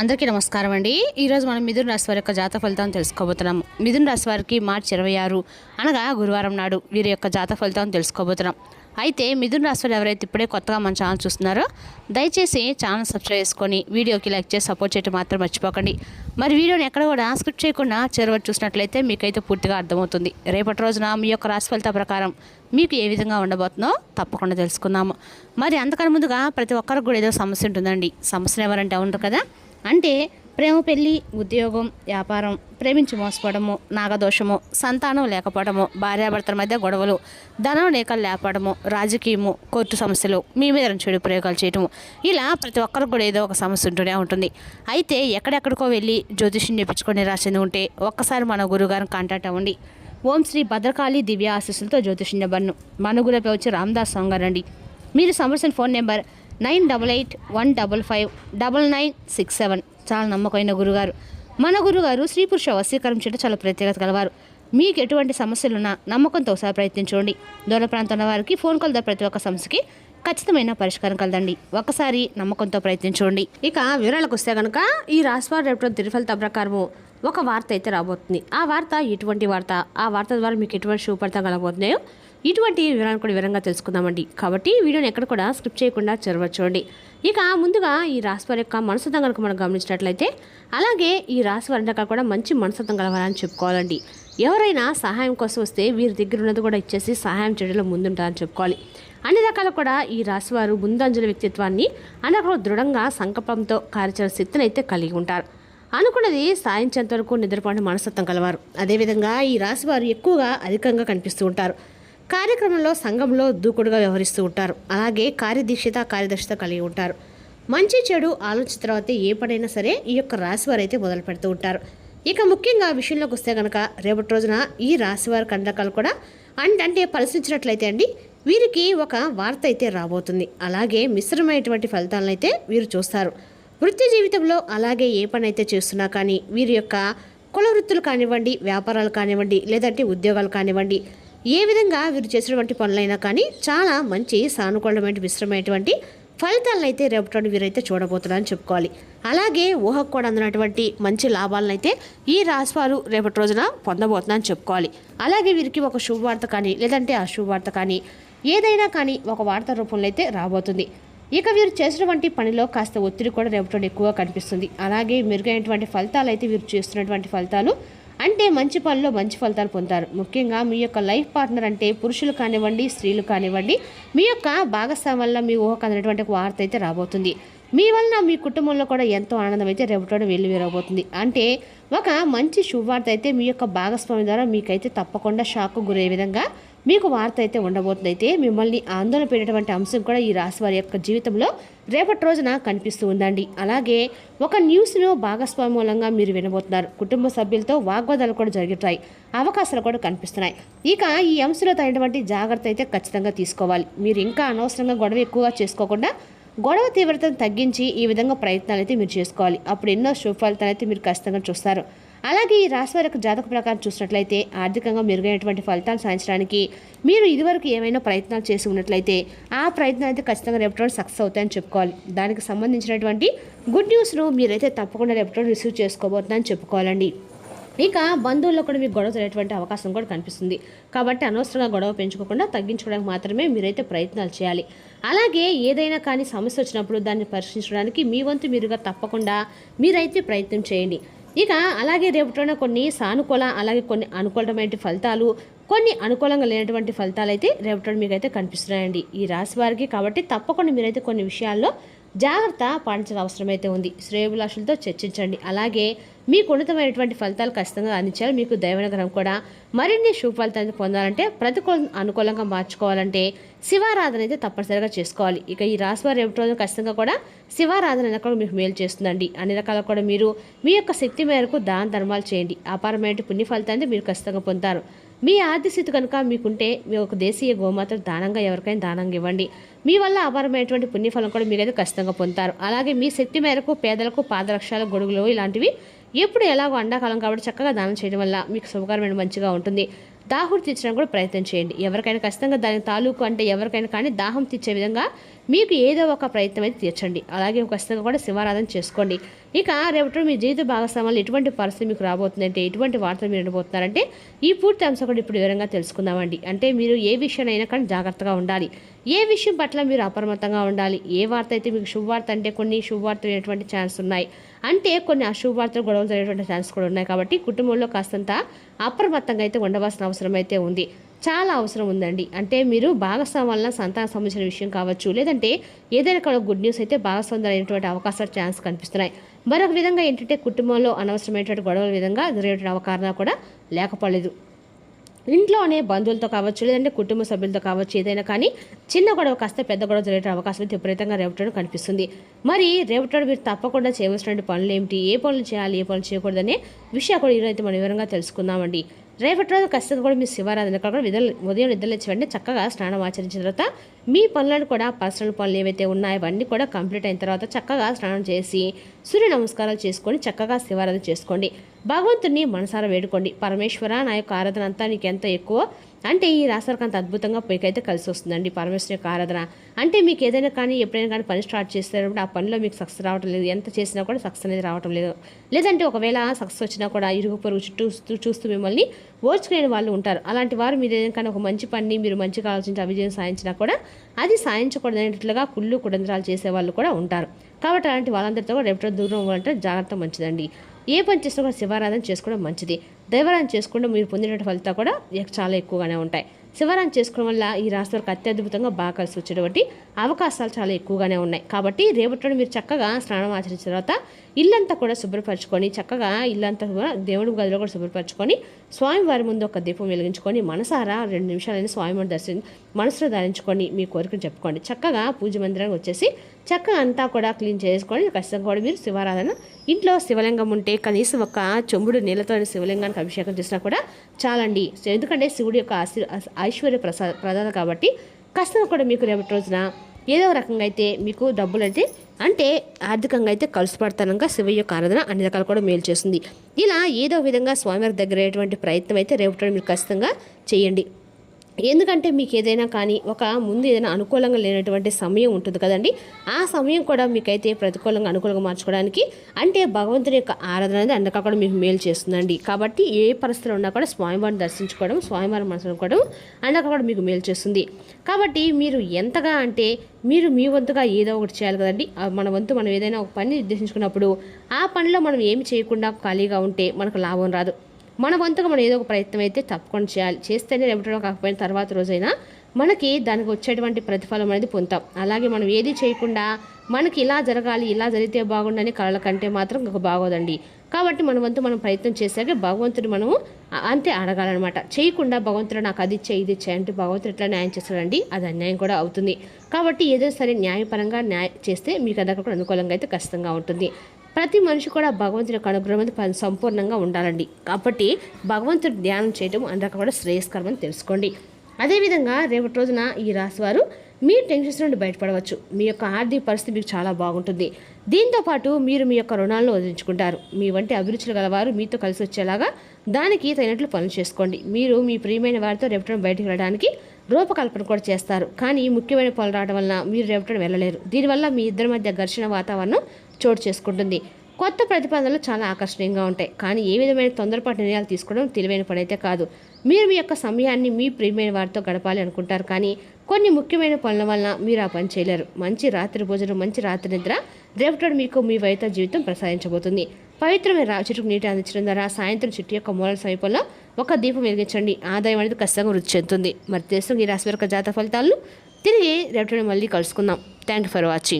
అందరికీ నమస్కారం అండి. ఈరోజు మనం మిథున రాశి వారి యొక్క జాతక ఫలితాలను తెలుసుకోబోతున్నాం. మిథున రాశి వారికి మార్చి 26 అనగా గురువారం నాడు వీరి యొక్క జాతక ఫలితాలను తెలుసుకోబోతున్నాం. అయితే మిథున రాశి వారు ఎవరైతే ఇప్పుడే కొత్తగా మన ఛానల్ చూస్తున్నారో దయచేసి ఛానల్ సబ్స్క్రైబ్ చేసుకొని వీడియోకి లైక్ చేసి సపోర్ట్ చేయడం మాత్రం మర్చిపోకండి. మరి వీడియోని ఎక్కడ కూడా స్కిప్ చేయకుండా చివరి చూసినట్లయితే మీకైతే పూర్తిగా అర్థమవుతుంది. రేపటి రోజున మీ యొక్క రాశి ఫలిత ప్రకారం మీకు ఏ విధంగా ఉండబోతుందో తప్పకుండా తెలుసుకుందాము. మరి అంతకన్నా ముందుగా ప్రతి ఒక్కరికి కూడా ఏదో సమస్య ఉంటుందండి. సమస్యను ఎవరంటే ఉంటారు కదా, అంటే ప్రేమ, పెళ్లి, ఉద్యోగం, వ్యాపారం, ప్రేమించి మోసపోవడము, నాగదోషము, సంతానం లేకపోవడము, భార్యాభర్తల మధ్య గొడవలు, ధనం లేకలు లేపడము, రాజకీయము, కోర్టు సమస్యలు, మీ మీద చెడు ప్రయోగాలు చేయటము, ఇలా ప్రతి ఒక్కరికి కూడా ఏదో ఒక సమస్య ఉంటూనే ఉంటుంది. అయితే ఎక్కడెక్కడికో వెళ్ళి జ్యోతిష్యం చేయించుకొని రాసింది ఉంటే ఒక్కసారి మన గురుగారిని కాంటాక్ట్ అవ్వండి. ఓం శ్రీ భద్రకాళి దివ్య ఆశీస్సులతో జ్యోతిష్యం బన్ను మన గురుపై వచ్చి రామదాస్ స్వామి గారండి. మీరు సంప్రదించిన ఫోన్ నెంబర్ 9881559967. చాలా నమ్మకమైన గురుగారు. మన గురుగారు స్త్రీ పురుష వశీకరణ చేయడం చాలా ప్రత్యేకత కలవారు. మీకు ఎటువంటి సమస్యలున్నా నమ్మకంతో ఒకసారి ప్రయత్నించండి. దూర ప్రాంతంలో వారికి ఫోన్ కాల్ ద్వారా ప్రతి ఒక్క సమస్యకి ఖచ్చితమైన పరిష్కారం కలదండి. ఒక్కసారి నమ్మకంతో ప్రయత్నించండి. ఇక వివరాలకు వస్తే కనుక ఈ రాశివారి రేపు తిరుఫలిత ప్రకారము ఒక వార్త అయితే రాబోతుంది. ఆ వార్త ఎటువంటి వార్త, ఆ వార్త ద్వారా మీకు ఎటువంటి శుభఫలితం కలగబోతున్నాయో ఇటువంటి వివరాలను కూడా వివరంగా తెలుసుకుందామండి. కాబట్టి వీడియోని ఎక్కడ కూడా స్కిప్ చేయకుండా చూడండి. ఇక ముందుగా ఈ రాశివారి యొక్క మనస్తత్వం కనుక మనం గమనించినట్లయితే, అలాగే ఈ రాశివారి రకాలు కూడా మంచి మనస్తత్వం కలవాలని చెప్పుకోవాలండి. ఎవరైనా సహాయం కోసం వస్తే వీరి దగ్గర ఉన్నది కూడా ఇచ్చేసి సహాయం చేయడంలో ముందుంటారని చెప్పుకోవాలి. అన్ని రకాలు కూడా ఈ రాశివారు ముందంజల వ్యక్తిత్వాన్ని అనగా దృఢంగా సంకల్పంతో కార్యాచరణ శక్తిని అయితే కలిగి ఉంటారు. అనుకున్నది సాధించేంత వరకు నిద్రపోయిన మనస్తత్వం కలవారు. అదేవిధంగా ఈ రాశివారు ఎక్కువగా అధికంగా కనిపిస్తూ ఉంటారు. కార్యక్రమంలో సంఘంలో దూకుడుగా వ్యవహరిస్తూ ఉంటారు. అలాగే కార్యదర్శిత కలిగి ఉంటారు. మంచి చెడు ఆలోచించిన తర్వాత ఏ పనైనా సరే ఈ యొక్క రాశివారు అయితే మొదలు పెడుతూ ఉంటారు. ఇక ముఖ్యంగా విషయంలోకి వస్తే కనుక రేపటి రోజున ఈ రాశివారి కండకాలు కూడా అంటే పరిశీలించినట్లయితే అండి, వీరికి ఒక వార్త అయితే రాబోతుంది. అలాగే మిశ్రమైనటువంటి ఫలితాలను అయితే వీరు చూస్తారు. వృత్తి జీవితంలో అలాగే ఏ పని అయితే చేస్తున్నా కానీ వీరి యొక్క కుల వృత్తులు కానివ్వండి, వ్యాపారాలు కానివ్వండి, లేదంటే ఉద్యోగాలు కానివ్వండి, ఏ విధంగా వీరు చేసినటువంటి పనులైనా కానీ చాలా మంచి సానుకూలమైన మిశ్రమైనటువంటి ఫలితాలను అయితే రేపటి వీరైతే చూడబోతున్నారని చెప్పుకోవాలి. అలాగే ఊహకు కూడా అందినటువంటి మంచి లాభాలను అయితే ఈ రాశివారు రేపటి రోజున పొందబోతున్నారని చెప్పుకోవాలి. అలాగే వీరికి ఒక శుభవార్త కానీ లేదంటే అశుభవార్త కానీ ఏదైనా కానీ ఒక వార్త రూపంలో అయితే రాబోతుంది. ఇక వీరు చేసినటువంటి పనిలో కాస్త ఒత్తిడి కూడా రేపటి ఎక్కువగా కనిపిస్తుంది. అలాగే మెరుగైనటువంటి ఫలితాలు అయితే వీరు చేస్తున్నటువంటి ఫలితాలు అంటే మంచి పనిలో మంచి ఫలితాలు పొందుతారు. ముఖ్యంగా మీ యొక్క లైఫ్ పార్ట్నర్ అంటే పురుషులు కానివ్వండి, స్త్రీలు కానివ్వండి, మీ యొక్క భాగస్వామి వల్ల మీ ఊహకు అందినటువంటి వార్త అయితే రాబోతుంది. మీ వలన మీ కుటుంబంలో కూడా ఎంతో ఆనందం అయితే రేపటి వెల్లువిరబోతుంది. అంటే ఒక మంచి శుభవార్త అయితే మీ యొక్క భాగస్వామి ద్వారా మీకైతే తప్పకుండా షాక్కు గురయ్యే విధంగా మీకు వార్త అయితే ఉండబోతుంది. అయితే మిమ్మల్ని ఆందోళన పెట్టేటువంటి అంశం కూడా ఈ రాశి వారి యొక్క జీవితంలో రేపటి రోజున కనిపిస్తూ ఉందండి. అలాగే ఒక న్యూస్ను భాగస్వామి మూలంగా మీరు వినబోతున్నారు. కుటుంబ సభ్యులతో వాగ్వాదాలు కూడా జరుగుతాయి, అవకాశాలు కూడా కనిపిస్తున్నాయి. ఇక ఈ అంశంలో తగినటువంటి జాగ్రత్త అయితే ఖచ్చితంగా తీసుకోవాలి. మీరు ఇంకా అనవసరంగా గొడవ ఎక్కువగా చేసుకోకుండా గొడవ తీవ్రతను తగ్గించి ఈ విధంగా ప్రయత్నాలు అయితే మీరు చేసుకోవాలి. అప్పుడు ఎన్నో శుభ ఫలితాలు అయితే మీరు ఖచ్చితంగా చూస్తారు. అలాగే ఈ రాశివారి యొక్క జాతక ప్రకారం చూసినట్లయితే ఆర్థికంగా మెరుగైనటువంటి ఫలితాలు సాధించడానికి మీరు ఇదివరకు ఏమైనా ప్రయత్నాలు చేసి ఉన్నట్లయితే ఆ ప్రయత్నాలు అయితే ఖచ్చితంగా రేపటి సక్సెస్ అవుతాయని చెప్పుకోవాలి. దానికి సంబంధించినటువంటి గుడ్ న్యూస్ను మీరైతే తప్పకుండా రేపటి రిసీవ్ చేసుకోబోతుందని చెప్పుకోవాలండి. ఇక బంధువుల్లో కూడా మీకు గొడవ జరిగేటువంటి అవకాశం కూడా కనిపిస్తుంది. కాబట్టి అనవసరంగా గొడవ పెంచుకోకుండా తగ్గించుకోవడానికి మాత్రమే మీరైతే ప్రయత్నాలు చేయాలి. అలాగే ఏదైనా కానీ సమస్య వచ్చినప్పుడు దాన్ని పరిష్కరించడానికి మీ వంతు మీరుగా తప్పకుండా మీరైతే ప్రయత్నం చేయండి. ఇక అలాగే రేపటిన కొన్ని సానుకూల అలాగే కొన్ని అనుకూలమైన ఫలితాలు, కొన్ని అనుకూలంగా లేనటువంటి ఫలితాలు అయితే రేపటి మీకైతే కనిపిస్తున్నాయండి ఈ రాశి వారికి. కాబట్టి తప్పకుండా మీరైతే కొన్ని విషయాల్లో జాగ్రత్త పాటించాల్సిన అవసరమైతే ఉంది. శ్రేయోభిలాషులతో చర్చించండి. అలాగే మీకు ఉన్నతమైనటువంటి ఫలితాలు ఖచ్చితంగా అందించాలి. మీకు దైవానుగ్రహం కూడా మరిన్ని శుభ ఫలితాలను పొందాలంటే ప్రతికూలం అనుకూలంగా మార్చుకోవాలంటే శివారాధన అయితే తప్పనిసరిగా చేసుకోవాలి. ఇక ఈ రాశివారు రేపటి రోజు ఖచ్చితంగా కూడా శివారాధన కూడా మీకు మేలు చేస్తుందండి. అన్ని రకాల కూడా మీరు మీ యొక్క శక్తి మేరకు దాన ధర్మాలు చేయండి. అపారమైన పుణ్య ఫలితాన్ని మీరు ఖచ్చితంగా పొందుతారు. మీ ఆర్థిక స్థితి కనుక మీకుంటే మీ ఒక దేశీయ గోమాత దానంగా ఎవరికైనా దానంగా ఇవ్వండి. మీ వల్ల అపారమైనటువంటి పుణ్యఫలం కూడా మీరైతే ఖచ్చితంగా పొందుతారు. అలాగే మీ శక్తి మేరకు పేదలకు పాదరక్షాలు, గొడుగులు ఇలాంటివి ఎప్పుడు ఎలాగో ఎండాకాలం కాబట్టి చక్కగా దానం చేయడం వల్ల మీకు శుభకరమైన మంచిగా ఉంటుంది. దాహుడు తీర్చడానికి కూడా ప్రయత్నం చేయండి. ఎవరికైనా ఖచ్చితంగా దాని తాలూకు అంటే ఎవరికైనా కానీ దాహం తీర్చే విధంగా మీకు ఏదో ఒక ప్రయత్నం అయితే తీర్చండి. అలాగే ఖచ్చితంగా కూడా శివారాధన చేసుకోండి. ఇక రేపటి మీ జీవిత భాగస్వామ్యంలో ఎటువంటి పరిస్థితి మీకు రాబోతుందంటే, ఎటువంటి వార్తలు మీరు వినబోతున్నారంటే ఈ పూర్తి అంశం కూడా ఇప్పుడు వివరంగా తెలుసుకుందామండి. అంటే మీరు ఏ విషయానైనా కానీ జాగ్రత్తగా ఉండాలి. ఏ విషయం పట్ల మీరు అప్రమత్తంగా ఉండాలి. ఏ వార్త అయితే మీకు శుభవార్త అంటే కొన్ని శుభవార్తలు అనేటువంటి ఛాన్స్ ఉన్నాయి, అంటే కొన్ని అశుభవార్తలు గొడవలు జరిగేటువంటి ఛాన్స్ కూడా ఉన్నాయి. కాబట్టి కుటుంబంలో కాస్తంత అప్రమత్తంగా అయితే ఉండవలసిన అవసరం అయితే ఉంది. చాలా అవసరం ఉందండి. అంటే మీరు భాగస్వామి వలన సంతానం సంబంధించిన విషయం కావచ్చు, లేదంటే ఏదైనా కూడా గుడ్ న్యూస్ అయితే భాగస్వామి అయినటువంటి అవకాశాలు ఛాన్స్ కనిపిస్తున్నాయి. మరొక విధంగా ఏంటంటే కుటుంబంలో అనవసరమైనటువంటి గొడవల విధంగా జరిగేటువంటి అవకాశం కూడా లేకపోలేదు. ఇంట్లోనే బంధువులతో కావచ్చు, లేదంటే కుటుంబ సభ్యులతో కావచ్చు, ఏదైనా కానీ చిన్న గొడవ కాస్త పెద్ద గొడవ జరిగే అవకాశం అయితే విపరీతంగా రేపటి కనిపిస్తుంది. మరి రేపటి మీరు తప్పకుండా చేయవలసిన పనులు ఏమిటి, ఏ పనులు చేయాలి, ఏ పనులు చేయకూడదనే విషయాలు కూడా ఈరోజు అయితే మనం వివరంగా తెలుసుకుందామండి. రేపటి రోజు ఖచ్చితంగా కూడా మీ శివారాధన కూడా ఉదయం నిద్రలేచి వెంటనే చక్కగా స్నానం ఆచరించిన తర్వాత మీ పనులను కూడా పర్సనల్ పనులు ఏవైతే ఉన్నాయో అవన్నీ కూడా కంప్లీట్ అయిన తర్వాత చక్కగా స్నానం చేసి సూర్య నమస్కారాలు చేసుకొని చక్కగా శివారాధన చేసుకోండి. భగవంతుని మనసారా వేడుకోండి. పరమేశ్వర, నా యొక్క ఆరాధన అంతా నీకు ఎంత ఎక్కువ అంటే ఈ రాశివారికి అంత అద్భుతంగా మీకైతే కలిసి వస్తుందండి. పరమేశ్వర యొక్క ఆరాధన అంటే మీకు ఏదైనా కానీ ఎప్పుడైనా కానీ పని స్టార్ట్ చేస్తారంటే ఆ పనిలో మీకు సక్సెస్ రావటం లేదు, ఎంత చేసినా కూడా సక్సెస్ అనేది రావటం లేదు. లేదంటే ఒకవేళ సక్సెస్ వచ్చినా కూడా ఇరుగు పొరుగు చుట్టూ చూస్తూ మిమ్మల్ని ఓర్చుకునే వాళ్ళు ఉంటారు. అలాంటి వారు మీరు ఏదైనా కానీ ఒక మంచి పని మీరు మంచిగా ఆలోచించి అవిజయం సాధించినా కూడా అది సాధించకూడదనేటట్లుగా కుళ్ళు కుడంత్రాలు చేసేవాళ్ళు కూడా ఉంటారు. కాబట్టి అలాంటి వాళ్ళందరితో కూడా రేపటి దూరం అవ్వాలంటే జాగ్రత్త మంచిదండి. ఏ పని చేసినా కూడా శివారాధన చేసుకోవడం మంచిది. దైవారాధన చేసుకోవడం మీరు పొందినటువంటి ఫలితాలు కూడా చాలా ఎక్కువగానే ఉంటాయి. శివారాధన చేసుకోవడం వల్ల ఈ రాశి వారికి అత్యద్భుతంగా బాగా కలిసి వచ్చేటువంటి అవకాశాలు చాలా ఎక్కువగానే ఉన్నాయి. కాబట్టి రేపటి మీరు చక్కగా స్నానం ఆచరించిన తర్వాత ఇల్లంతా కూడా శుభ్రపరచుకొని చక్కగా ఇల్లంతా కూడా దేవుడి గదిలో కూడా శుభ్రపరచుకొని స్వామివారి ముందు ఒక దీపం వెలిగించుకొని మనసారా 2 నిమిషాలైనా స్వామివారి మనసులో ధరించుకొని మీ కోరికను చెప్పుకోండి. చక్కగా పూజ మందిరానికి వచ్చేసి చక్కగా అంతా కూడా క్లీన్ చేసుకొని ఖచ్చితంగా కూడా మీరు శివారాధన ఇంట్లో శివలింగం ఉంటే కనీసం ఒక చెంబుడు నీళ్ళతో శివలింగానికి అభిషేకం చేసినా కూడా చాలండి. ఎందుకంటే శివుడి యొక్క ఐశ్వర్య ప్రదాత కాబట్టి ఖచ్చితంగా కూడా మీకు రేపటి రోజున ఏదో రకంగా అయితే మీకు డబ్బులు అయితే అంటే ఆర్థికంగా అయితే కలిసి పడతానంగా శివయ్య యొక్క ఆరాధన అన్ని రకాలు కూడా మేలు చేస్తుంది. ఇలా ఏదో విధంగా స్వామివారి దగ్గర అయ్యేటువంటి ప్రయత్నం అయితే రేపటి మీరు ఖచ్చితంగా చేయండి. ఎందుకంటే మీకు ఏదైనా కానీ ఒక ముందు ఏదైనా అనుకూలంగా లేనటువంటి సమయం ఉంటుంది కదండి, ఆ సమయం కూడా మీకైతే ప్రతికూలంగా అనుకూలంగా మార్చుకోవడానికి అంటే భగవంతుని యొక్క ఆరాధన అనేది అన్నక కూడా మీకు మేలు చేస్తుందండి. కాబట్టి ఏ పరిస్థితులు ఉన్నా కూడా స్వామివారిని దర్శించుకోవడం, స్వామివారి మనసు అనుకోవడం అన్నక కూడా మీకు మేలు చేస్తుంది. కాబట్టి మీరు ఎంతగా అంటే మీరు మీ వంతుగా ఏదో ఒకటి చేయాలి కదండి. మన వంతు మనం ఏదైనా ఒక పని నిర్దేశించుకున్నప్పుడు ఆ పనిలో మనం ఏమి చేయకుండా ఖాళీగా ఉంటే మనకు లాభం రాదు. మన వంతుగా మనం ఏదో ఒక ప్రయత్నం అయితే తప్పకుండా చేయాలి. చేస్తేనే రేపటిలో కాకపోయిన తర్వాత రోజైనా మనకి దానికి వచ్చేటువంటి ప్రతిఫలం అనేది పొందుతాం. అలాగే మనం ఏది చేయకుండా మనకి ఇలా జరగాలి, ఇలా జరిగితే బాగుండని కళల కంటే మాత్రం ఇంకొక బాగోదండి. కాబట్టి మన వంతు మనం ప్రయత్నం చేశాక భగవంతుని మనము అంతే అడగాలన్నమాట. చేయకుండా భగవంతుడు నాకు అది ఇచ్చే ఇది ఇచ్చే అంటే భగవంతుడు ఎట్లా న్యాయం చేస్తాడండి, అది అన్యాయం కూడా అవుతుంది. కాబట్టి ఏదో సరే న్యాయపరంగా చేస్తే మీకు అందరికీ కూడా అనుకూలంగా అయితే ఖచ్చితంగా ఉంటుంది. ప్రతి మనిషి కూడా భగవంతుని యొక్క అనుగ్రహం సంపూర్ణంగా ఉండాలండి. కాబట్టి భగవంతుడు ధ్యానం చేయడం అందరికీ కూడా శ్రేయస్కరం అని తెలుసుకోండి. అదేవిధంగా రేపటి రోజున ఈ రాశివారు మీ టెన్షన్స్ నుండి బయటపడవచ్చు. మీ యొక్క ఆర్థిక పరిస్థితి మీకు చాలా బాగుంటుంది. దీంతోపాటు మీరు మీ యొక్క రుణాలను వదిలించుకుంటారు. మీ వంటి అభిరుచులు గలవారు మీతో కలిసి వచ్చేలాగా దానికి తగినట్లు పనులు చేసుకోండి. మీరు మీ ప్రియమైన వారితో రేపటి బయటకు వెళ్ళడానికి రూపకల్పన కూడా చేస్తారు. కానీ ముఖ్యమైన పనులు రావడం వలన మీరు రేపటి వెళ్ళలేరు. దీనివల్ల మీ ఇద్దరి మధ్య ఘర్షణ వాతావరణం చోటు చేసుకుంటుంది. కొత్త ప్రతిపాదనలు చాలా ఆకర్షణీయంగా ఉంటాయి. కానీ ఏ విధమైన తొందరపాటు నిర్ణయాలు తీసుకోవడం తెలివైన పని అయితే కాదు. మీరు మీ యొక్క సమయాన్ని మీ ప్రియమైన వారితో గడపాలి అనుకుంటారు, కానీ కొన్ని ముఖ్యమైన పనుల వలన మీరు ఆ పని చేయలేరు. మంచి రాత్రి భోజనం, మంచి రాత్రి నిద్ర రేపటి మీకు మీ వైత జీవితం ప్రసాదించబోతుంది. పవిత్రమైన చెట్టుకు నీటి అందించడం ద్వారా సాయంత్రం చెట్టు యొక్క మూల సమీపంలో ఒక దీపం వెలిగించండి. ఆదాయం అనేది ఖచ్చితంగా వృద్ధి చెందుతుంది. మరి తెలుసు ఈ రాశి యొక్క జాతక ఫలితాలను తిరిగి రేపటి మళ్ళీ కలుసుకుందాం. Thank you for watching.